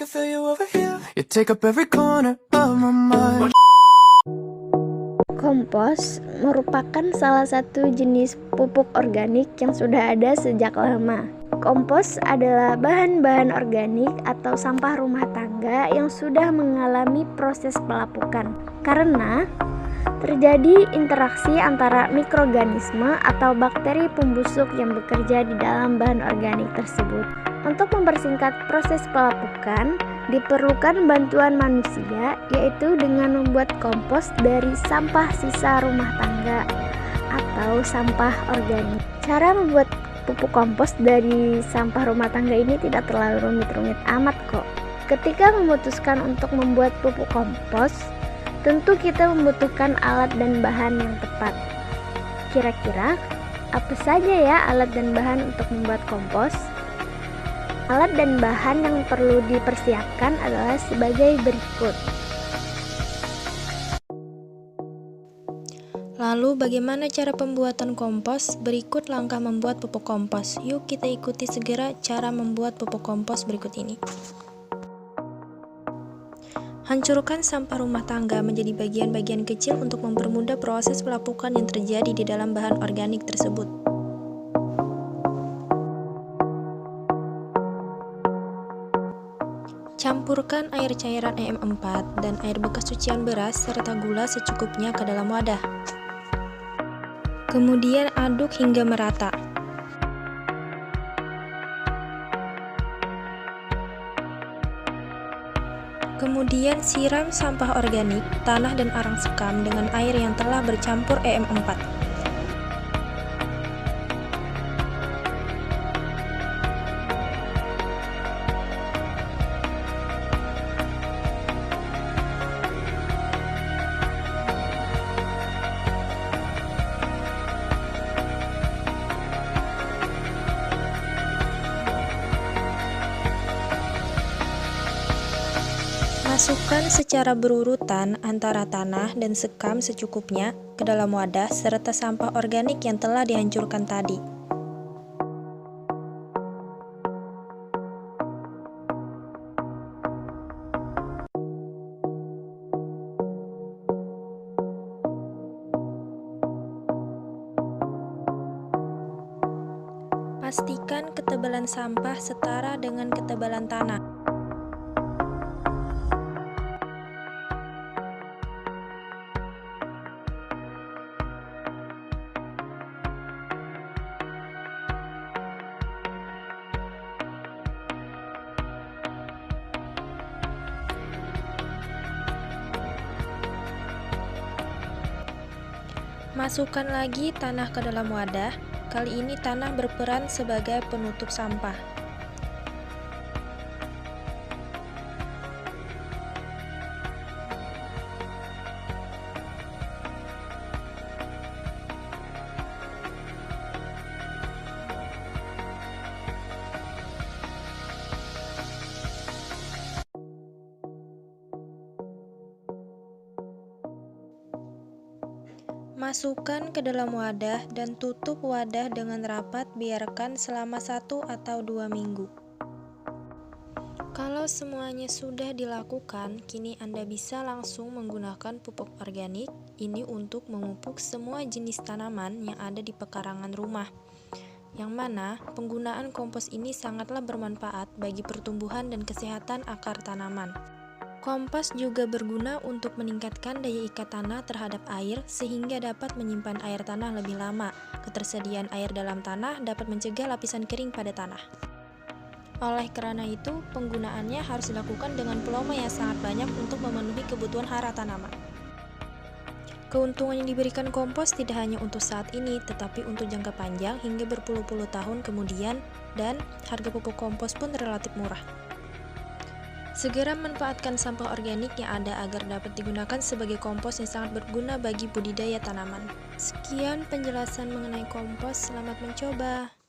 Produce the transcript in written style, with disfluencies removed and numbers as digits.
can feel you over here. You take up every corner of my mind. Kompos merupakan salah satu jenis pupuk organik yang sudah ada sejak lama. Kompos adalah bahan-bahan organik atau sampah rumah tangga yang sudah mengalami proses pelapukan karena terjadi interaksi antara mikroorganisme atau bakteri pembusuk yang bekerja di dalam bahan organik tersebut. Untuk mempersingkat proses pelapukan, diperlukan bantuan manusia, yaitu dengan membuat kompos dari sampah sisa rumah tangga atau sampah organik. Cara membuat pupuk kompos dari sampah rumah tangga ini tidak terlalu rumit-rumit amat kok. Ketika memutuskan untuk membuat pupuk kompos, tentu kita membutuhkan alat dan bahan yang tepat. Kira-kira apa saja ya alat dan bahan untuk membuat kompos? Alat dan bahan yang perlu dipersiapkan adalah sebagai berikut. Lalu bagaimana cara pembuatan kompos? Berikut langkah membuat pupuk kompos. Yuk kita ikuti segera cara membuat pupuk kompos berikut ini. Hancurkan sampah rumah tangga menjadi bagian-bagian kecil untuk mempermudah proses pelapukan yang terjadi di dalam bahan organik tersebut. Campurkan air cairan EM4 dan air bekas cucian beras serta gula secukupnya ke dalam wadah. Kemudian aduk hingga merata. Kemudian siram sampah organik, tanah dan arang sekam dengan air yang telah bercampur EM4. Masukkan secara berurutan antara tanah dan sekam secukupnya ke dalam wadah serta sampah organik yang telah dihancurkan tadi. Pastikan ketebalan sampah setara dengan ketebalan tanah. Masukkan lagi tanah ke dalam wadah. Kali ini tanah berperan sebagai penutup sampah. Masukkan ke dalam wadah dan tutup wadah dengan rapat, biarkan selama 1 atau 2 minggu. Kalau semuanya sudah dilakukan, kini Anda bisa langsung menggunakan pupuk organik ini untuk memupuk semua jenis tanaman yang ada di pekarangan rumah. Yang mana penggunaan kompos ini sangatlah bermanfaat bagi pertumbuhan dan kesehatan akar tanaman. Kompos juga berguna untuk meningkatkan daya ikat tanah terhadap air sehingga dapat menyimpan air tanah lebih lama. Ketersediaan air dalam tanah dapat mencegah lapisan kering pada tanah. Oleh karena itu, penggunaannya harus dilakukan dengan volume yang sangat banyak untuk memenuhi kebutuhan hara tanaman. Keuntungan yang diberikan kompos tidak hanya untuk saat ini, tetapi untuk jangka panjang hingga berpuluh-puluh tahun kemudian, dan harga pupuk kompos pun relatif murah. Segera manfaatkan sampah organik yang ada agar dapat digunakan sebagai kompos yang sangat berguna bagi budidaya tanaman. Sekian penjelasan mengenai kompos, selamat mencoba.